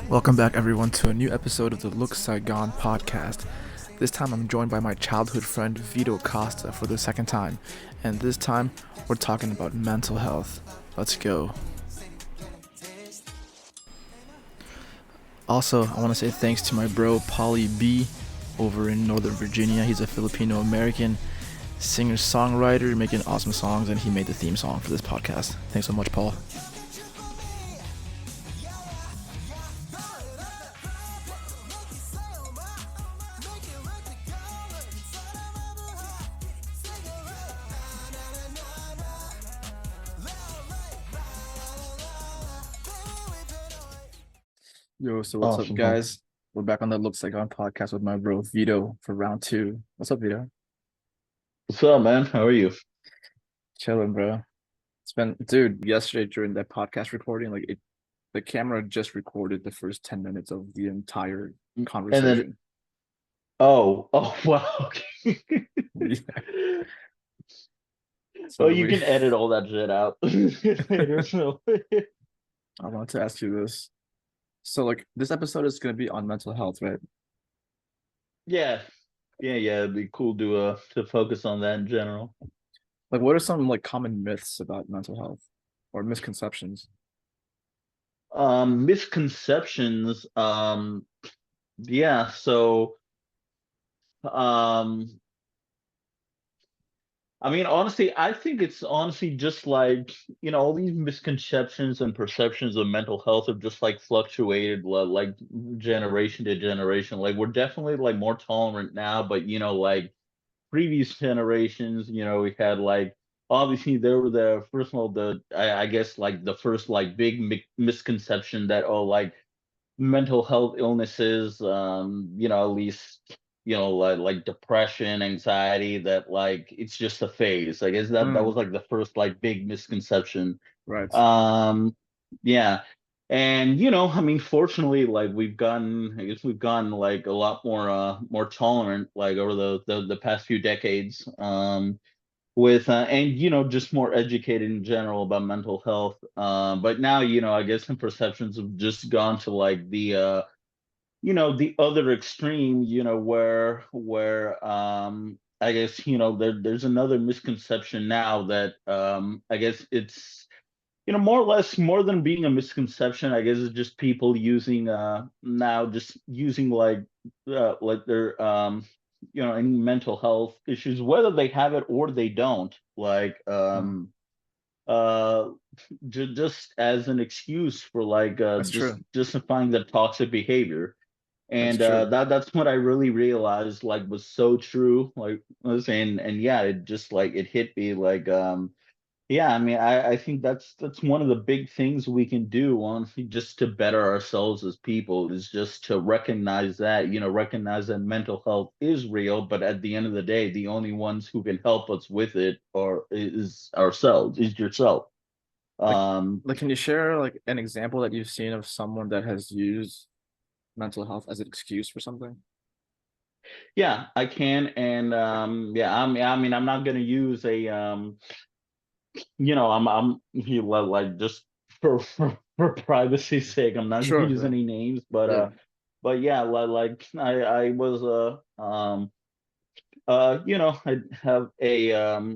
Welcome back, everyone, to a new episode of the Look Saigon podcast. This time I'm joined by my childhood friend Vito Costa for the second time, and this time we're talking about mental health. Let's go. Also, I want to say thanks to my bro Paulie B over in Northern Virginia. He's a Filipino American singer-songwriter making awesome songs, and he made the theme song for this podcast. Thanks so much, Paul. Yo, so what's up, guys? We're back on the Looks Like On podcast with my bro Vito for round 2. What's up, Vito? What's up, man? How are you? Chilling, bro. It's been, dude, yesterday during that podcast recording, the camera just recorded the first 10 minutes of the entire And conversation. oh, wow. Okay. Yeah. So you can edit all that shit out later. So I wanted to ask you this. So, this episode is going to be on mental health, right? yeah, it'd be cool to focus on that in general. What are some common myths about mental health or misconceptions? Misconceptions. Yeah. So, um, I mean, honestly, I think it's honestly just all these misconceptions and perceptions of mental health have just fluctuated generation to generation. Like we're definitely more tolerant now, but previous generations, we had obviously there were the first of all I guess the first big misconception that mental health illnesses, at least like depression, anxiety, that it's just a phase. I guess that was the first big misconception. Right. Um, yeah. And I mean, fortunately, I guess we've gotten a lot more tolerant over the past few decades. With and just more educated in general about mental health. But now I guess some perceptions have just gone to the other extreme, where I guess there's another misconception now that I guess it's more or less, more than being a misconception, I guess it's just people using now just using their any mental health issues, whether they have it or they don't, uh just as an excuse for That's just true. justifying the toxic behavior. That's And true. that's what I really realized was so true. And yeah, it just it hit me yeah, I mean, I think that's one of the big things we can do, honestly, just to better ourselves as people, is just to recognize that mental health is real, but at the end of the day, the only ones who can help us with it is ourselves, is yourself. Like, Um, can you share an example that you've seen of someone that has used mental health as an excuse for something? yeah, I can, and yeah, I mean, I'm not gonna use a I'm just for privacy's sake, I'm not gonna Sure, use sure. any names, Yeah. but yeah, I was I have a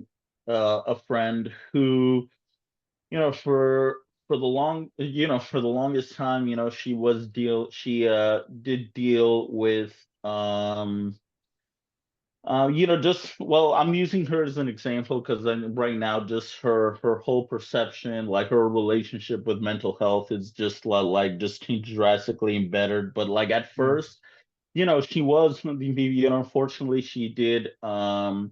friend who for the longest time, she did deal with just, well, I'm using her as an example because then right now, just her whole perception, her relationship with mental health is just just changed drastically and better. But at Mm. first, she was, unfortunately, she did. I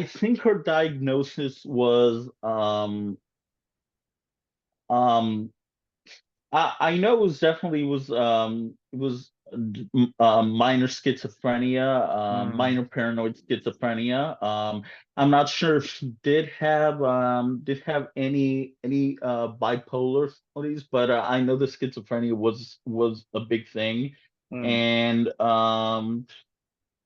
think her diagnosis was um I know it was definitely minor schizophrenia, Mm. minor paranoid schizophrenia. I'm not sure if she did have any bipolar studies, but I know the schizophrenia was a big thing. Mm. And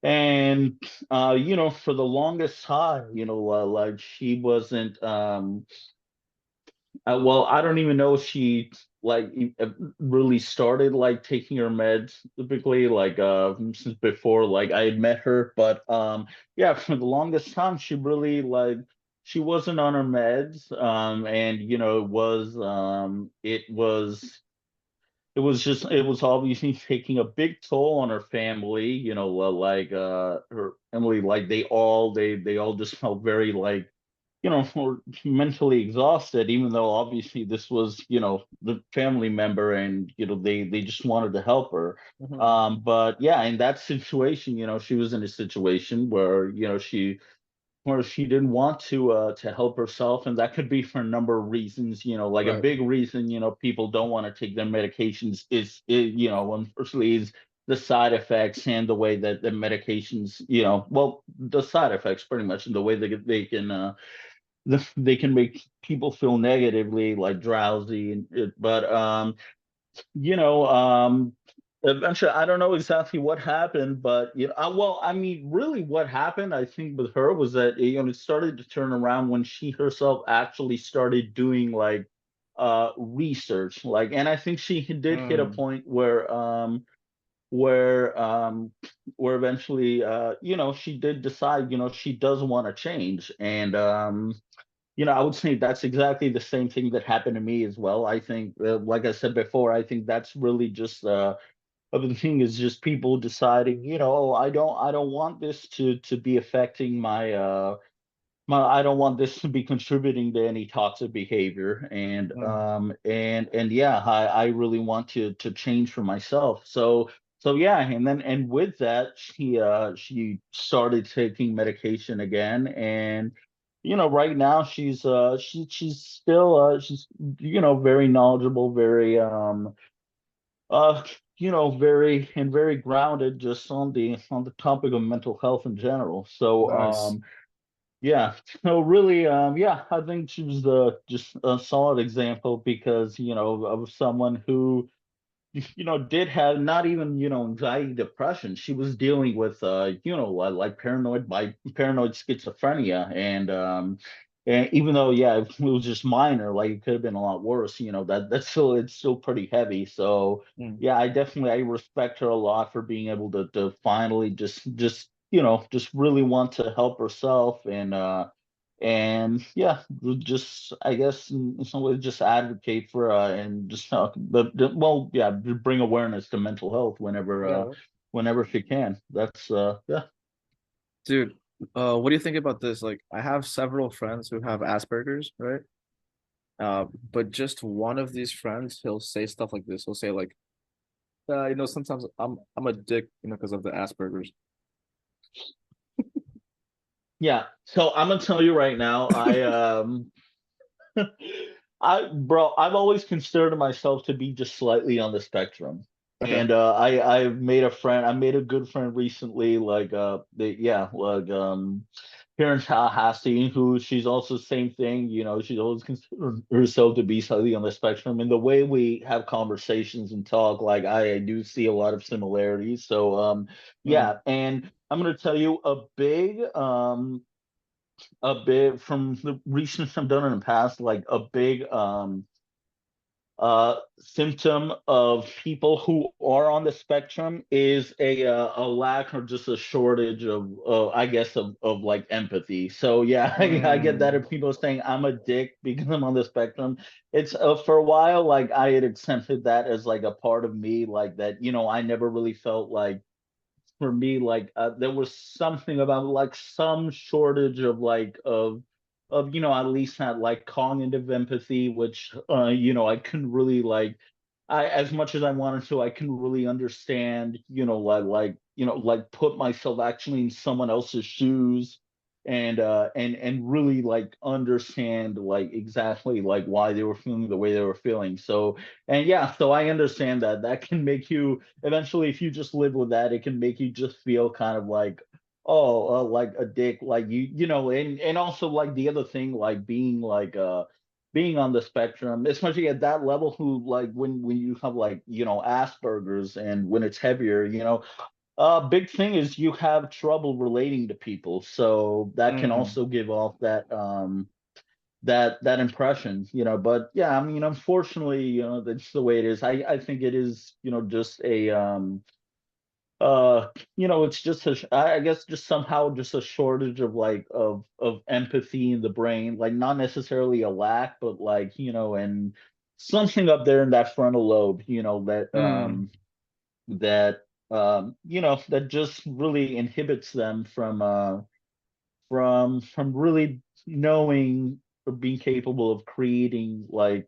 And for the longest time, like she wasn't well, I don't even know if she really started like taking her meds typically since before like I had met her, but yeah, for the longest time she really she wasn't on her meds, and it was obviously taking a big toll on her family, her Emily, like they all just felt very were mentally exhausted, even though obviously this was, the family member, and they just wanted to help her. Hmm. But yeah, in that situation, she was in a situation where, she didn't want to help herself, and that could be for a number of reasons. Like a Right. big reason, people don't want to take their medications unfortunately is the side effects and the way that the medications, well, the side effects pretty much, and the way they can make people feel negatively, like drowsy, but you know eventually, I don't know exactly what happened, but well, I mean, really what happened, I think, with her was that it started to turn around when she herself actually started doing research, and I think she did hit a Mm. point where where eventually she did decide she does want to change. And I would say that's exactly the same thing that happened to me as well. I think, like I said before, I think that's really just the thing is just people deciding, oh, I don't want this to be affecting I don't want this to be contributing to any toxic behavior, Mm. and yeah, I really want to change for myself. So yeah, and with that, she started taking medication again, and right now she's still she's very knowledgeable, very uh very grounded just on the topic of mental health in general. So Nice. yeah, so really, yeah, I think she was just a solid example, because of someone who did have not even, anxiety, depression. She was dealing with, like paranoid schizophrenia. And even though, yeah, it was just minor, like it could have been a lot worse, it's still pretty heavy. So Mm. yeah, I respect her a lot for being able to finally just really want to help herself. And yeah, we'll just, I guess, in some ways, just advocate for and just well, yeah, bring awareness to mental health Yeah. whenever she can. That's yeah. Dude, what do you think about this? Like, I have several friends who have Asperger's, right? But just one of these friends, he'll say stuff like this. He'll say like, sometimes I'm a dick, because of the Asperger's. Yeah, so I'm gonna tell you right now, I've always considered myself to be just slightly on the spectrum. Okay. And I made a good friend recently, yeah, here in Tallahassee, who she's also the same thing, she's always considered herself to be slightly on the spectrum. And the way we have conversations and talk, like I do see a lot of similarities. So Mm. yeah, and I'm gonna tell you a bit from the research I've done in the past, like a big symptom of people who are on the spectrum is a lack or just a shortage of I guess of like empathy. So yeah, I get that Mm. if people are saying I'm a dick because I'm on the spectrum. It's for a while, like I had accepted that as like a part of me, like that, I never really felt like, for me, there was something about like some shortage of at least that like cognitive empathy, which I couldn't really I, as much as I wanted to, I couldn't really understand, like put myself actually in someone else's shoes, and really like understand like exactly like why they were feeling the way they were feeling. So, and yeah, so I understand that that can make you eventually, if you just live with that, it can make you just feel kind of like, oh, like a dick, like and also like the other thing, like being on the spectrum, especially at that level, who like when you have like Asperger's, and when it's heavier, Big thing is you have trouble relating to people, so that can Mm, also give off that that impression, but yeah, I mean, unfortunately, that's the way it is. I think it is, just a uh it's just I guess just somehow just a shortage of like of empathy in the brain, like not necessarily a lack, but like, and something up there in that frontal lobe, mm, that that just really inhibits them from really knowing or being capable of creating, like,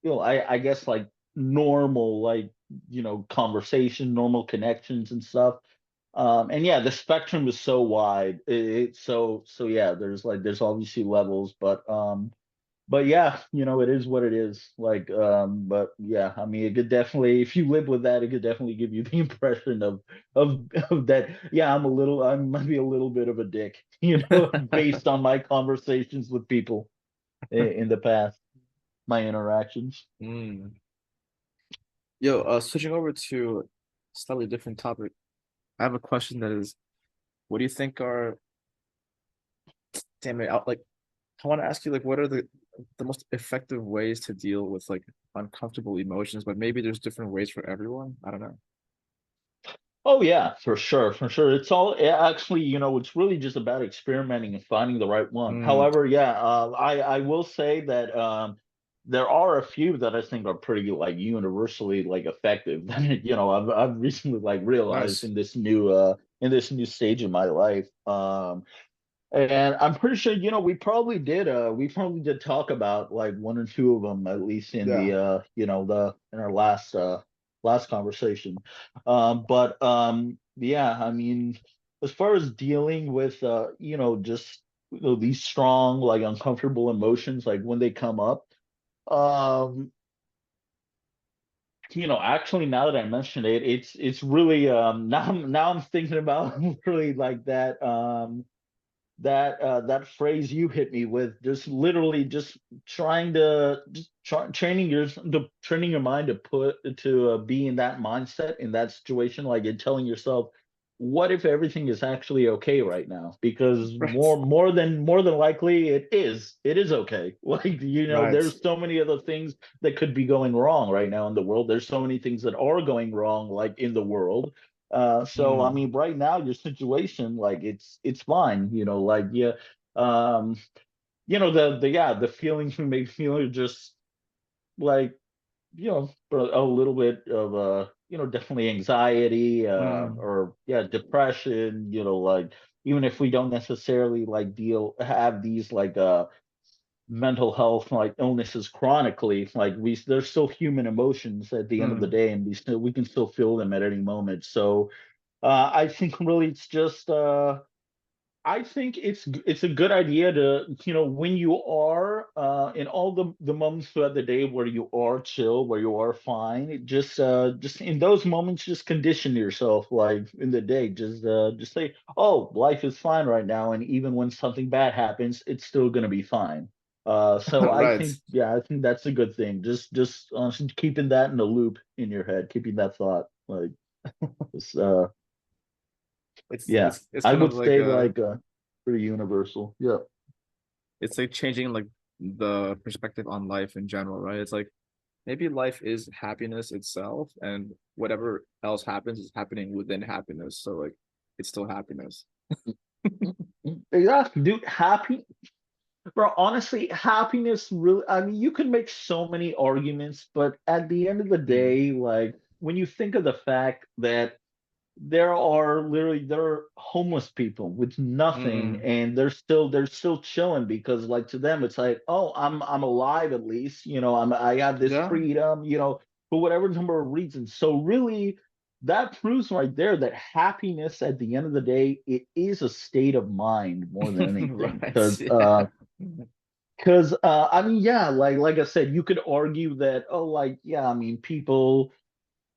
I guess, like, normal, like, conversation, normal connections and stuff. And yeah, the spectrum is so wide. It's so yeah, there's obviously levels, but yeah, it is what it is. Like, but yeah, I mean, it could definitely, if you live with that, it could definitely give you the impression of that. Yeah, I might be a little bit of a dick, based on my conversations with people in the past, my interactions. mm. Yo, switching over to a slightly different topic. I have a question that is, what do you think are, damn it, I want to ask you, like, what are the most effective ways to deal with like uncomfortable emotions, but maybe there's different ways for everyone. I don't know. Oh yeah, for sure, for sure. Actually, it's really just about experimenting and finding the right one. Mm, However, yeah, I will say that there are a few that I think are pretty, like, universally, like, effective. That I've recently, like, realized nice. in this new stage of my life. And I'm pretty sure, we probably did talk about like one or two of them, at least in Yeah. the the in our last conversation. But yeah, I mean, as far as dealing with just these strong, like, uncomfortable emotions, like when they come up, um actually, now that I mentioned it, it's really, now I'm thinking about really, like, that phrase you hit me with, just literally just trying to just training your mind to be in that mindset, in that situation, like, and telling yourself, what if everything is actually okay right now? Because Right. more than likely it is okay. Like, Right. there's so many other things that could be going wrong right now in the world. There's so many things that are going wrong, like, in the world. So I Mm, mean, right now your situation, like, it's fine, like, yeah, um, the yeah, the feelings you may feel are just like, a little bit of definitely anxiety, mm, or yeah, depression, like, even if we don't necessarily, like, have these, like, mental health, like, illnesses chronically, like, they're still human emotions at the end of the mm, day, and we can still feel them at any moment. So I think really it's just I think it's a good idea to, when you are in all the moments throughout the day where you are chill, where you are fine, just in those moments, just condition yourself, like, in the day, just say, "Oh, life is fine right now, and even when something bad happens, it's still gonna be fine." So I right. think, yeah, I think that's a good thing. Just keeping that in the loop in your head, keeping that thought, like, it's, It's yeah, it's it's I kind of would like say, like, pretty universal. Yeah. it's like changing like the perspective on life in general, right? It's like maybe life is happiness itself, and whatever else happens is happening within happiness. So like it's still happiness. Exactly, dude. Bro, honestly, happiness really, I mean, you can make so many arguments, but at the end of the Mm, day, like, when you think of the fact that there are homeless people with nothing, mm, and they're still chilling, because, like, to them it's like, oh, I'm alive, at least, I have this yeah, freedom, for whatever number of reasons. So really, that proves right there that happiness, at the end of the day, it is a state of mind more than anything. right. Yeah. I mean, yeah, like I said, you could argue that, oh, like, yeah, I mean, people,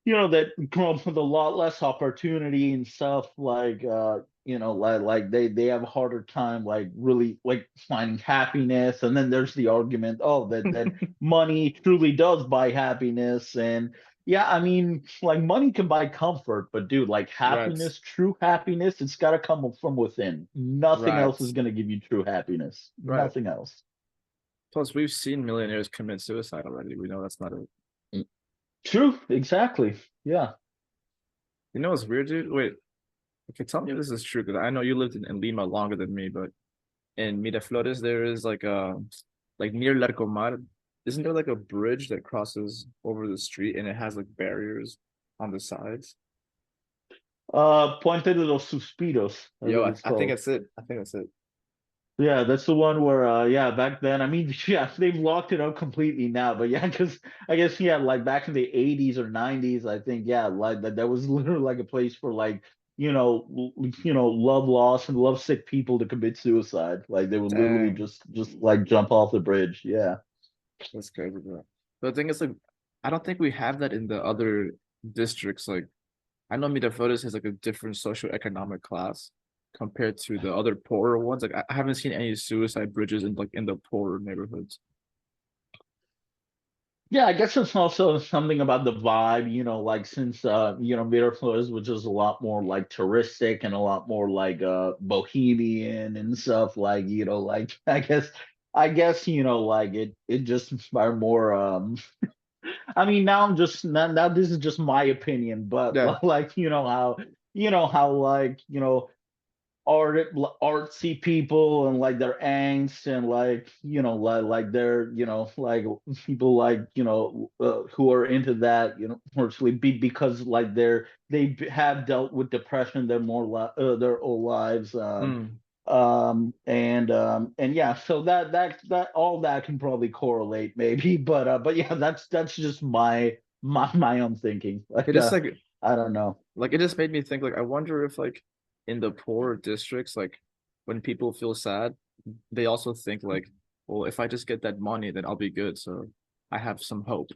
that grow up with a lot less opportunity and stuff, like, like they have a harder time, like, really, like, finding happiness. And then there's the argument, oh, that money truly does buy happiness. And Yeah, I mean, like money can buy comfort, but dude, like Right. happiness, true happiness, it's got to come from within. Nothing else is Right. going to give you true happiness. Right. Nothing else. Plus, we've seen millionaires commit suicide already. We know that's not it. Mm. True, exactly. Yeah. You know what's weird, dude? Wait, okay, tell me if this is true, because I know you lived in Lima longer than me, but in Miraflores, there is like near Larcomar, isn't there like a bridge that crosses over the street and it has like barriers on the sides? Puente de los Suspiros, I Yo, think I, it's I think called. that's it. I think that's it. Yeah, that's the one where yeah, back then, I mean, yeah, they've locked it up completely now, but yeah, because I guess yeah, like back in the 80s or 90s, I think yeah, like that was literally like a place for like, love lost and love sick people to commit suicide. Like they would literally Dang, just like jump off the bridge. Yeah. that's crazy, bro. But the thing is, like, I don't think we have that in the other districts. Like, I know Miraflores has like a different socioeconomic class compared to the other poorer ones. Like, I haven't seen any suicide bridges in the poorer neighborhoods. Yeah, I guess it's also something about the vibe, like since Miraflores, which is a lot more like touristic and a lot more like bohemian and stuff, like, like I guess, like it just inspired more I mean now I'm just now this is just my opinion, but Yeah. like you know how like artsy people and like their angst and like like they're like people like who are into that virtually because like have dealt with depression their whole lives Mm. and yeah, so that all that can probably correlate maybe, but yeah, that's just my own thinking, It like just like I don't know. it just made me think like I wonder if like in the poorer districts, like when people feel sad, they also think like, well, if I just get that money, then I'll be good. So I have some hope.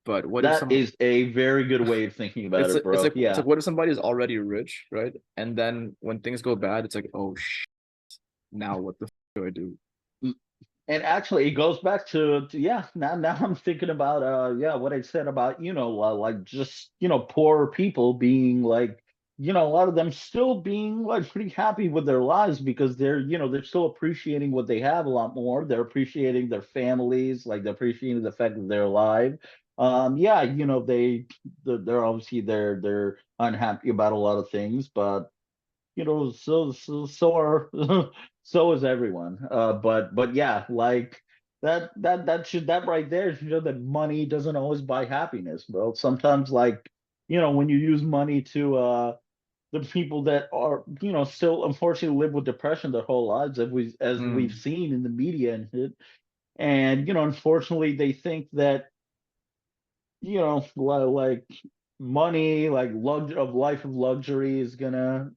But what if That some is a very good way of thinking about it, bro. it's like Yeah. what if somebody is already rich, right? And then when things go bad, it's like, oh now what the do I do? Mm. And actually, it goes back to yeah. Now I'm thinking about yeah, what I said about like just poor people being like a lot of them still being like pretty happy with their lives because they're still appreciating what they have a lot more. They're appreciating their families, like they're appreciating the fact that they're alive. Yeah, they're obviously they're unhappy about a lot of things, but so are so is everyone. But yeah, like that right there should show that money doesn't always buy happiness, bro. Sometimes like when you use money to the people that are still unfortunately live with depression their whole lives, as we've Mm, seen in the media and shit. And unfortunately they think that like money, like life of luxury is gonna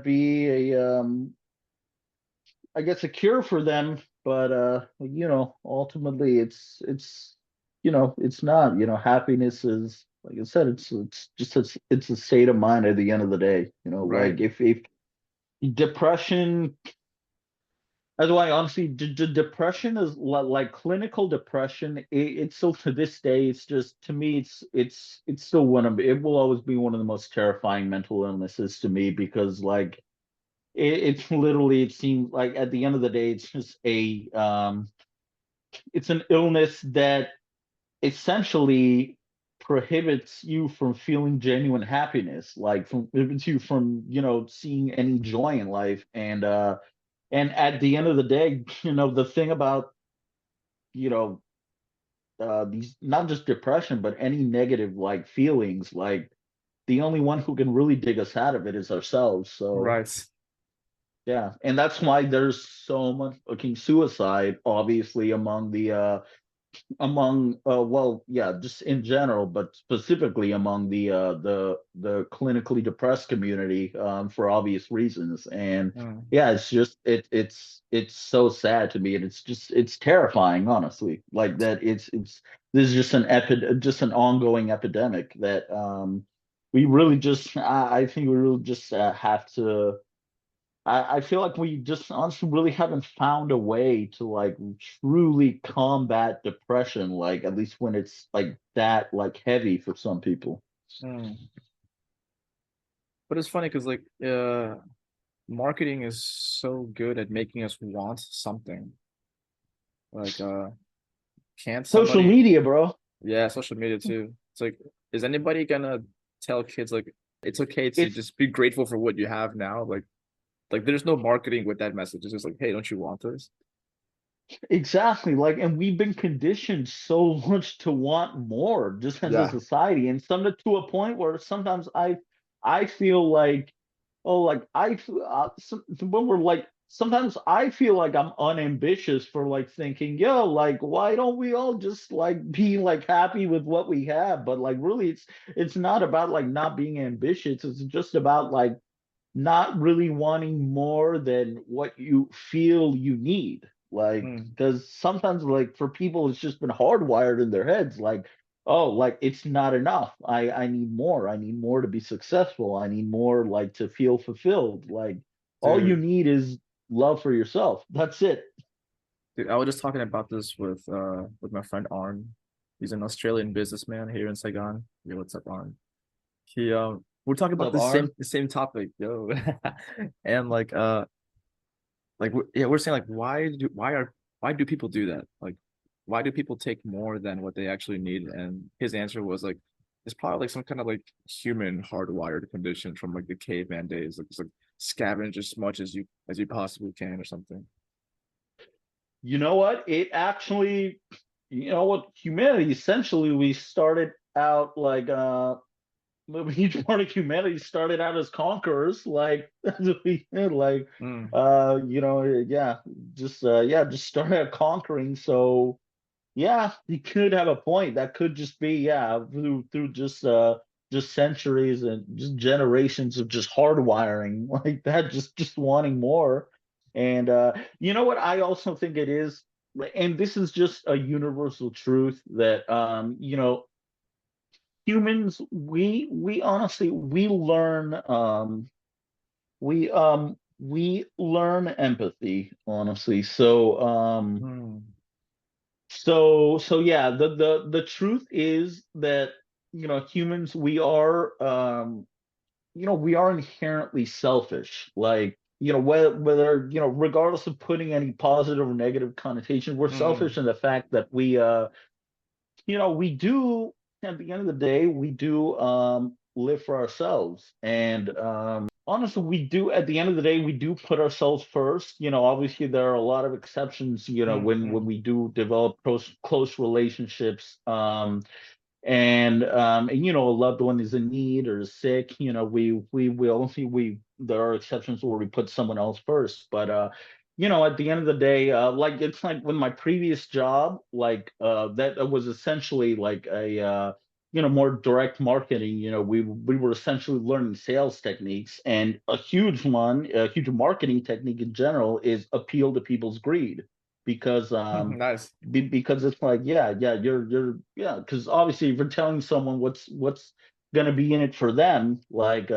be a I guess a cure for them, but ultimately it's not. Happiness is, like I said, it's a state of mind at the end of the day. right. Like if depression, that's why honestly, depression is like clinical depression. It's still to this day, it's just to me, it's still it will always be one of the most terrifying mental illnesses to me because like it's literally, it seems like at the end of the day, it's just it's an illness that essentially prohibits you from feeling genuine happiness, like prohibits you from seeing any joy in life. And at the end of the day, the thing about you know these, not just depression but any negative like feelings, like the only one who can really dig us out of it is ourselves. So Right. yeah, and that's why there's so much fucking suicide, obviously, among well, yeah, just in general, but specifically among the clinically depressed community, for obvious reasons. And Mm, yeah, it's just it's so sad to me, and it's terrifying, honestly. Like that, it's this is just an ongoing epidemic that we really just I think we really just have to. I feel like we just honestly really haven't found a way to like truly combat depression, like at least when it's like that like heavy for some people. Mm. But it's funny because like marketing is so good at making us want something. Like can't Social somebody media, bro. yeah, social media too. It's like is anybody gonna tell kids like it's okay to It's just be grateful for what you have now? Like there's no marketing with that message. It's just like, hey, don't you want this? exactly like, and we've been conditioned so much to want more just as a Yeah. society, and some to a point where sometimes I feel like, oh, like when we're like, sometimes I feel like I'm unambitious for like thinking, yo, like why don't we all just like be like happy with what we have? But like really, it's not about like not being ambitious. It's just about like not really wanting more than what you feel you need. Like, Mm, because sometimes, like, for people, it's just been hardwired in their heads. Like, oh, like it's not enough. I need more. I need more to be successful. I need more, like, to feel fulfilled. Like, all you dude, need is love for yourself. That's it. dude, I was just talking about this with my friend Arn. He's an Australian businessman here in Saigon. Yeah, what's up, Arn? He we're talking about What's up, Arn? the same topic, yo. And like yeah, we're saying like why do people do that? Like why do people take more than what they actually need? And his answer was like it's probably like some kind of like human hardwired condition from like the caveman days. Like it's like scavenge as much as you possibly can or something. You know what? It actually, you know what? Humanity, essentially, we started out like a huge part of humanity started out as conquerors, like we like Mm, yeah, just started out conquering. So yeah, you could have a point. That could just be, yeah, through just centuries and just generations of just hardwiring like that, just wanting more. And you know what I also think it is, and this is just a universal truth that humans, we honestly we learn empathy, honestly. So mm, yeah, the truth is that humans, we are inherently selfish. Like, whether regardless of putting any positive or negative connotation, we're mm, selfish in the fact that we do, at the end of the day, we do live for ourselves. And honestly, we do, at the end of the day, we do put ourselves first. Obviously there are a lot of exceptions, when mm. we do develop close relationships. And a loved one is in need or is sick, we there are exceptions where we put someone else first. But at the end of the day, like, it's like with my previous job, like that was essentially like a more direct marketing. We were essentially learning sales techniques, and a huge marketing technique in general is appeal to people's greed. Because Nice. because it's like, yeah, yeah, because obviously if you're telling someone what's gonna be in it for them, like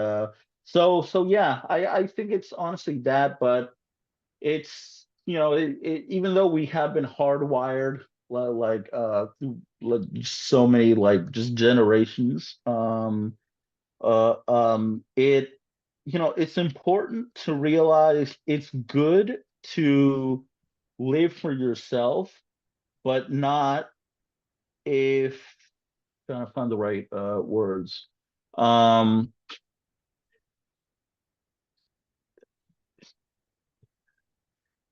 so yeah, I think it's honestly that. But it's, even though we have been hardwired, like through like so many like just generations, it it's important to realize it's good to live for yourself, but not, if trying to find the right words. Um,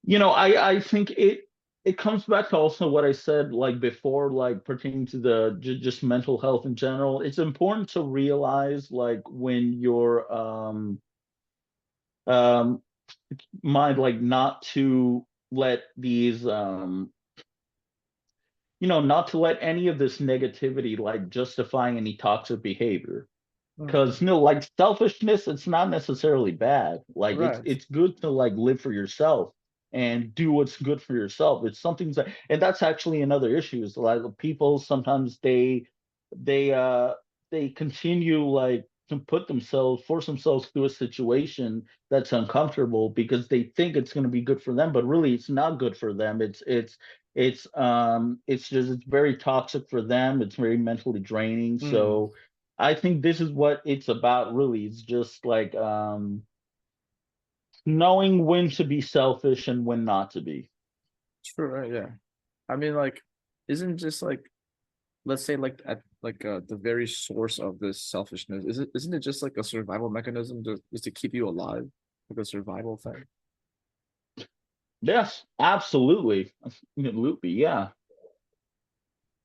I think it comes back to also what I said like before, like pertaining to the just mental health in general. It's important to realize, like, when your um mind, like, not to let these not to let any of this negativity like justify any toxic behavior. Mm. Because like selfishness, it's not necessarily bad. Like, it's Right. it's good to like live for yourself and do what's good for yourself. It's something that, and that's actually another issue, is like people sometimes they they continue like to force themselves through a situation that's uncomfortable because they think it's going to be good for them, but really it's not good for them. It's very toxic for them. It's very mentally draining. Mm, So I think this is what it's about, really. It's just like knowing when to be selfish and when not to be. true, right? Yeah. I mean, like, isn't just like, let's say, like at like the very source of this selfishness, isn't it just like a survival mechanism to is to keep you alive, like a survival thing? Yes, absolutely. Absolutely. Yeah.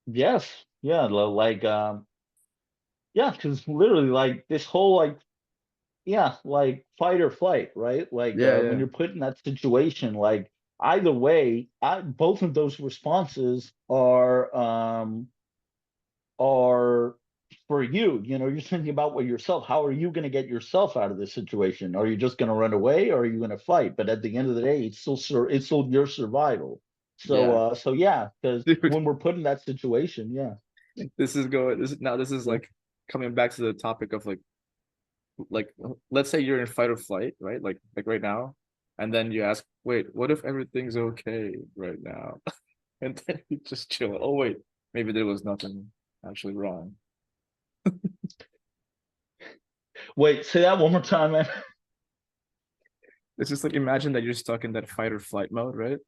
Yes. Yeah. Like, yeah, because literally, like, this whole, like, yeah, like fight or flight, right? Like, Yeah, when yeah. you're put in that situation, like, either way, both of those responses are for you. You're thinking about what yourself. How are you going to get yourself out of this situation? Are you just going to run away, or are you going to fight? But at the end of the day, it's still your survival. So Yeah. so yeah, because Dude, when we're put in that situation, yeah, this is yeah. like coming back to the topic of like let's say you're in fight or flight, right? Like right now, and then you ask, wait, what if everything's okay right now? And then you just chill. Oh wait, maybe there was nothing actually wrong. Wait, say that one more time, man. It's just like imagine that you're stuck in that fight or flight mode, right?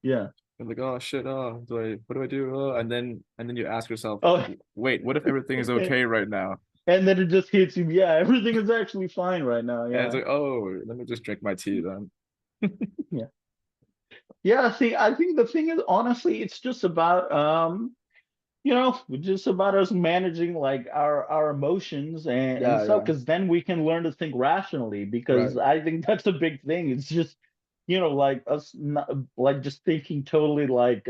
Yeah. And like, oh shit, what do I do? And then you ask yourself, Oh, wait, what if everything is and okay right now? then it just hits you. Yeah, everything is actually fine right now. And it's Yeah. like, oh, let me just drink my tea then. Yeah. Yeah. See, I think the thing is, honestly, it's just about just about us managing like our emotions and Yeah, stuff, yeah, because then we can learn to think rationally, right. because I think that's a big thing. It's just, like us not, like just thinking totally like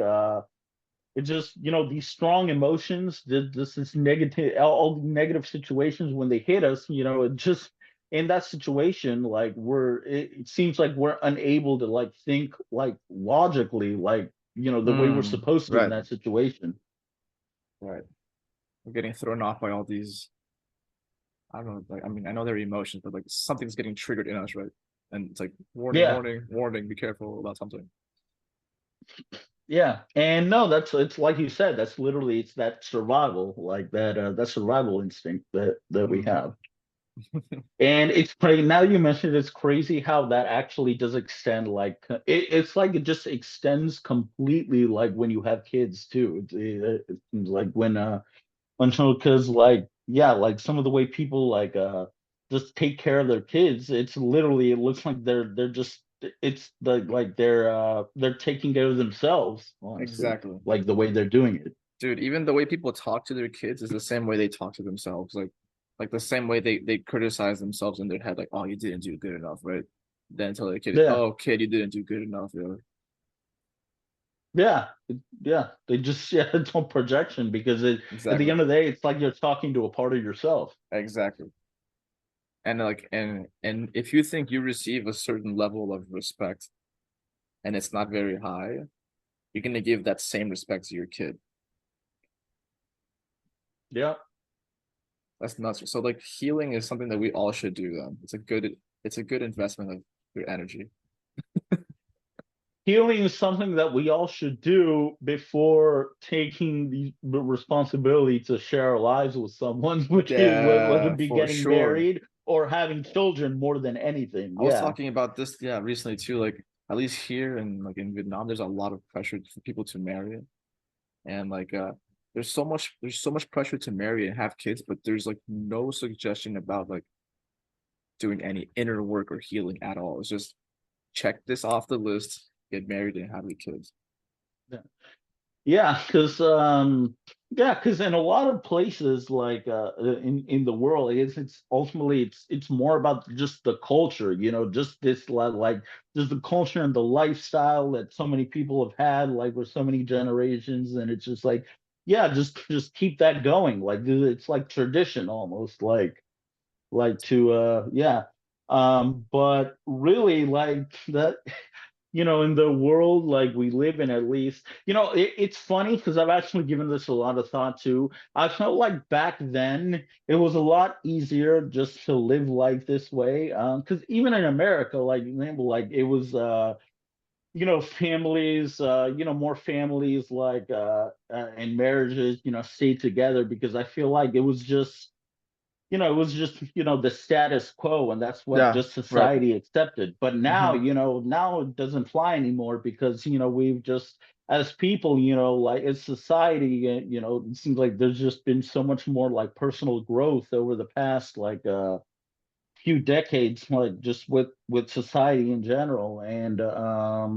it just, these strong emotions, this negative, all the negative situations when they hit us, it just, in that situation, like it seems like we're unable to like think like logically, like, the way we're supposed to in Right, that situation. right. We're getting thrown off by all these, I don't know, like I mean, I know they're emotions, but like something's getting triggered in us, right? And it's like warning, Yeah. warning, warning, be careful about something. Yeah, and no, it's like you said, that's literally, it's that survival, like that survival instinct that we Mm. have. And it's crazy. Now you mentioned, it's crazy how that actually does extend. Like it's like it just extends completely. Like when you have kids too. It seems like when because like, yeah, like some of the way people like just take care of their kids. It's literally, it looks like they're just, it's the like they're taking care of themselves. Honestly, Exactly. like the way they're doing it. Dude, even the way people talk to their kids is the same way they talk to themselves. Like the same way they criticize themselves in their head, like, oh, you didn't do good enough, right? Then tell the kid, Yeah. oh, kid, you didn't do good enough, yo. Yeah, yeah. They just yeah, it's on projection, because at the Exactly. end of the day, it's like you're talking to a part of yourself. Exactly. And like and if you think you receive a certain level of respect and it's not very high, you're gonna give that same respect to your kid. Yeah. That's nuts. So like healing is something that we all should do then. It's a good investment of your energy. Healing is something that we all should do before taking the responsibility to share our lives with someone, which is whether Yeah, it be for getting sure. married or having children, more than anything. I was Yeah. talking about this, yeah, recently too. Like at least here and like in Vietnam, there's a lot of pressure for people to marry, and like there's so much pressure to marry and have kids, but there's like no suggestion about like doing any inner work or healing at all. It's just check this off the list, get married and have your kids. Yeah. Yeah, because in a lot of places, like in the world, it's ultimately, it's more about just the culture, just this like just the culture and the lifestyle that so many people have had, like with so many generations. And it's just like, yeah, just keep that going, like it's like tradition almost, like to yeah. But really, like that. in the world like we live in, at least, it's funny because I've actually given this a lot of thought too. I felt like back then it was a lot easier just to live life this way. Because even in America, like example, like it was families, more families like and marriages, stay together because I feel like it was just the status quo, and that's what Yeah, just right. society accepted. But now, Hmm. now it doesn't fly anymore because, we've just, as people, like as society, it seems like there's just been so much more like personal growth over the past like few decades, like just with society in general. And I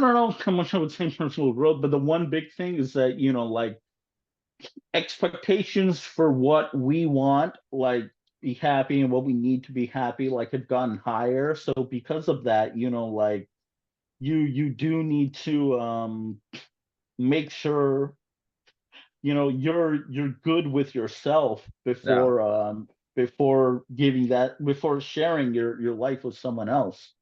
don't know how much I would say personal growth, but the one big thing is that, like expectations for what we want, like be happy and what we need to be happy, like have gotten higher. So because of that, like you do need to make sure you're good with yourself Yeah, before sharing your life with someone else.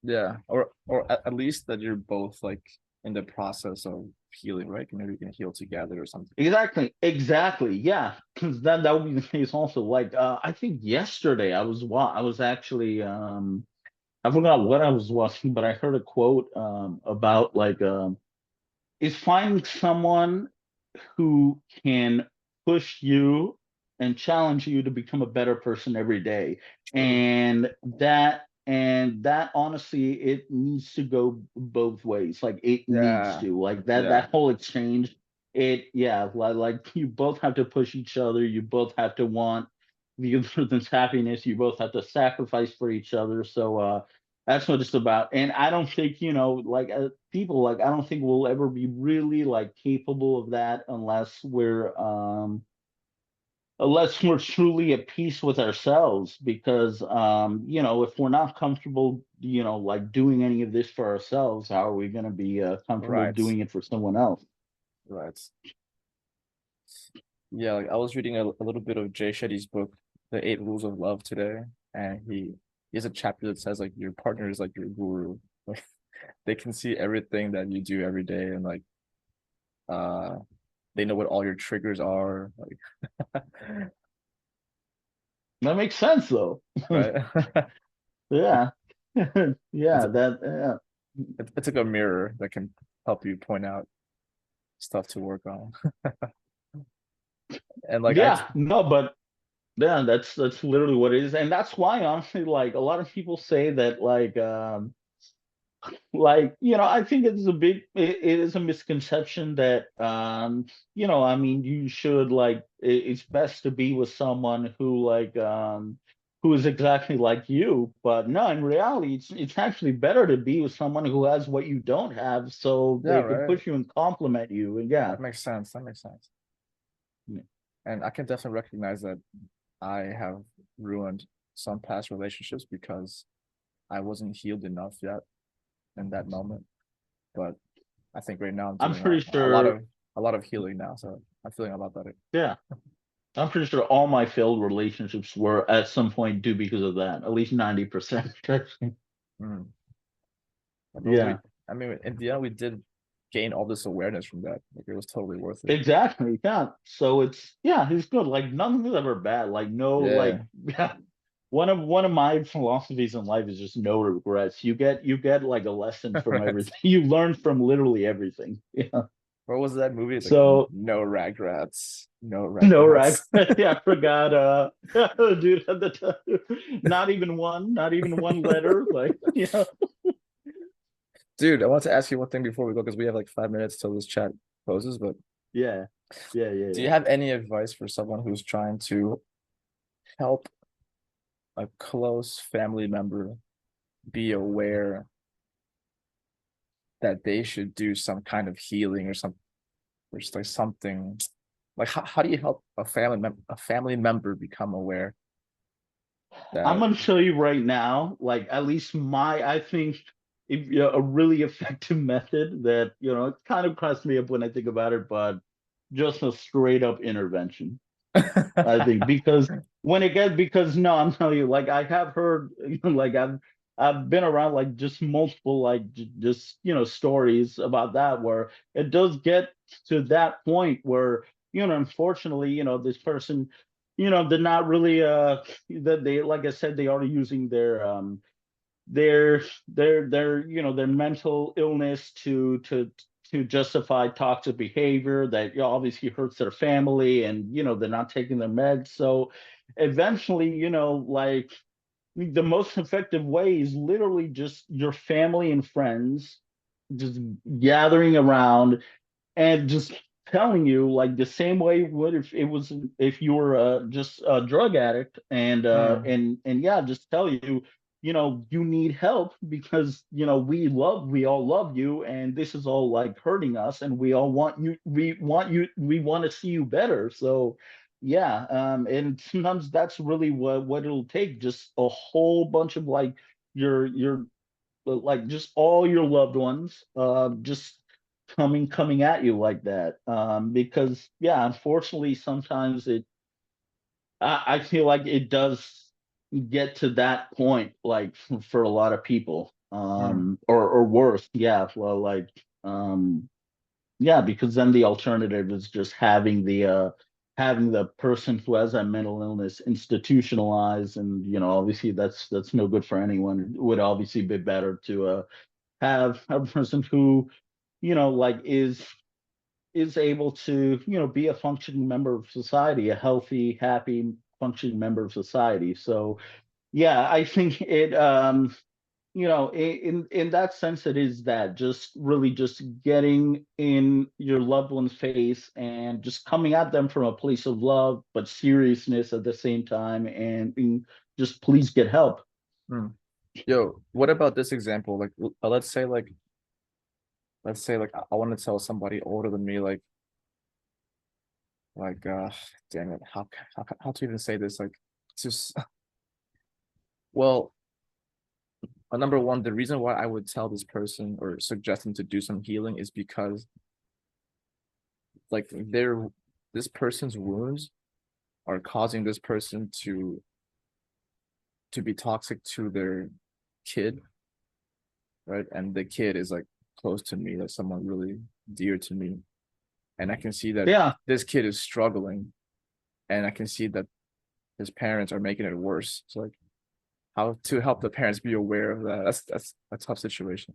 yeah, or at least that you're both like in the process of healing, right? Maybe you can heal together or something. Exactly, yeah, because then that would be the case also. Like I think yesterday I was actually I forgot what I was watching, but I heard a quote about like is finding someone who can push you and challenge you to become a better person every day. True. And that honestly, it needs to go both ways. Like it needs Yeah, to, like that yeah, that whole exchange, it yeah, like you both have to push each other, you both have to want the other person's happiness, you both have to sacrifice for each other. So that's what it's about. And I don't think, like people, like I don't think we'll ever be really like capable of that unless we're truly at peace with ourselves. Because if we're not comfortable, like doing any of this for ourselves, how are we going to be comfortable right, doing it for someone else? right. Yeah, like I was reading a little bit of Jay Shetty's book, The Eight Rules of Love today, and he has a chapter that says like your partner is like your guru. Like they can see everything that you do every day, and like uh they know what all your triggers are, like That makes sense though. right? Yeah. It's Yeah, that yeah. it's like a mirror that can help you point out stuff to work on. And like I Yeah, no, but yeah, that's literally what it is. And that's why honestly, like a lot of people say that I think it is a misconception that I mean you should like it's best to be with someone who is exactly like you. But no, in reality it's actually better to be with someone who has what you don't have, so yeah, they could right. push you and compliment you. And yeah. That makes sense. That makes sense. Yeah. And I can definitely recognize that I have ruined some past relationships because I wasn't healed enough yet in that moment. But I think right now I'm I'm doing pretty sure a lot of healing now, so I'm feeling a lot better. yeah. I'm pretty sure all my failed relationships were at some point due because of that. At least 90%. Mm. But Yeah. I mean, in the end, we did gain all this awareness from that. Like it was totally worth it. Exactly. Yeah. So it's good. Like nothing is ever bad. Like no, like Yeah. yeah. One of my philosophies in life is just no regrets. You get like a lesson from Right. everything. You learn from literally everything. Yeah. What was that movie? It's like So no regrets, no no rag. regrets. Yeah, I forgot dude at the time. Not even one letter. Like, yeah. Dude, I want to ask you one thing before we go because we have like 5 minutes till this chat closes. But Yeah. Yeah, yeah, do yeah. you have any advice for someone who's trying to help a close family member be aware that they should do some kind of healing or some or just like something like how do you help a family member become aware I'm that gonna show you right now, like at least I think a really effective method that it kind of cracks me up when I think about it, but just a straight up intervention. I think because when it gets because no, I'm telling you, like I have heard, like I've been around like just multiple like just stories about that where it does get to that point where unfortunately this person they're not really that they like I said they are using their their mental illness to justify toxic behavior that obviously hurts their family, and they're not taking their meds. So eventually like the most effective way is literally just your family and friends just gathering around and just telling you like the same way would if you were just a drug addict, and Mm, yeah, just tell you you need help because we all love you, and this is all like hurting us, and we all want you we want to see you better. So yeah, and sometimes that's really what it'll take, just a whole bunch of like your like just all your loved ones just coming at you like that, because yeah, unfortunately sometimes I feel like it does get to that point, like for a lot of people, mm, or worse, yeah, well, like yeah, because then the alternative is just having the person who has that mental illness institutionalized, and obviously that's no good for anyone. It would obviously be better to have a person who like is able to be a functioning member of society, a healthy, happy, functioning member of society. So yeah, I think it in that sense it is that just really just getting in your loved one's face and just coming at them from a place of love but seriousness at the same time, and just please get help. mm. Yo, what about this example? Like, let's say, like, I want to tell somebody older than me, like, damn it, how to even say this? Like, it's just, well, number one, the reason why I would tell this person or suggest them to do some healing is because, like, this person's wounds are causing this person to be toxic to their kid, right? And the kid is like close to me, like someone really dear to me, and I can see that Yeah, this kid is struggling, and I can see that his parents are making it worse. So like, how to help the parents be aware of that? That's a tough situation.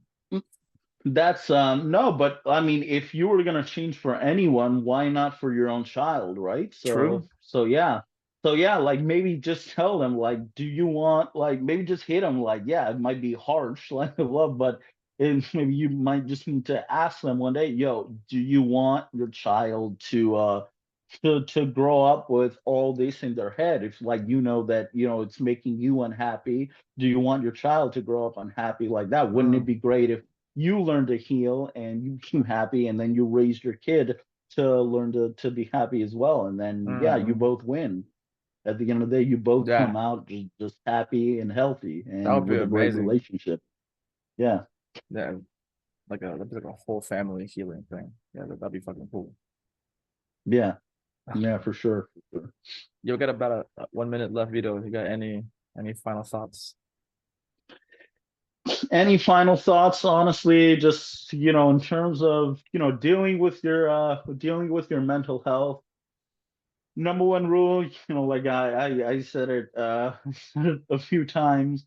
that's no, but I mean, if you were gonna change for anyone, why not for your own child, right? True. So yeah. So yeah, like maybe just tell them like, do you want like maybe just hit them like, yeah, it might be harsh, like love, but maybe you might just need to ask them one day, yo, do you want your child to grow up with all this in their head? If like that it's making you unhappy, do you want your child to grow up unhappy like that? Wouldn't it Mm, be great if you learn to heal and you became happy, and then you raised your kid to learn to be happy as well, and then yeah, you mm. both win. At the end of the day, you both come Yeah, out just happy and healthy that would and be with a great amazing. relationship. Yeah, Yeah, that'd be like a whole family healing thing. Yeah, that'd be fucking cool. yeah, yeah, for sure, for sure. You'll get about 1 minute left, Vito. You got any final thoughts? Any final thoughts? Honestly, just in terms of dealing with your mental health, number one rule, like I said it said it a few times,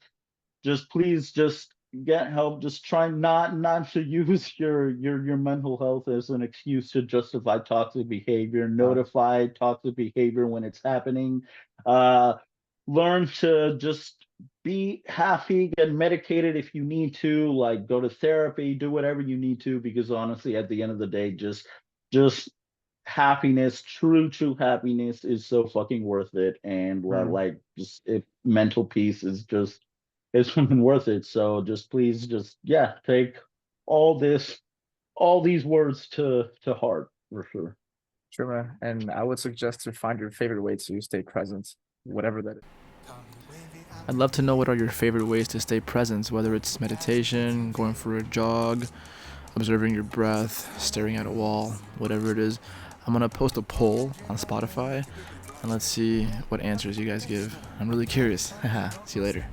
just please just get help. Just try not to use your mental health as an excuse to justify toxic behavior. Uh, Notify toxic behavior when it's happening. uh Learn to just be happy, get medicated if you need to, like go to therapy, do whatever you need to, because honestly at the end of the day, just happiness, true happiness is so fucking worth it. And mm, like just if mental peace is just it's something worth it. So just please just yeah, take all this all these words to heart for sure. sure, man. And I would suggest to find your favorite way to stay present, whatever that is. I'd love to know what are your favorite ways to stay present, whether it's meditation, going for a jog, observing your breath, staring at a wall, whatever it is. I'm gonna post a poll on Spotify and let's see what answers you guys give. I'm really curious. See you later.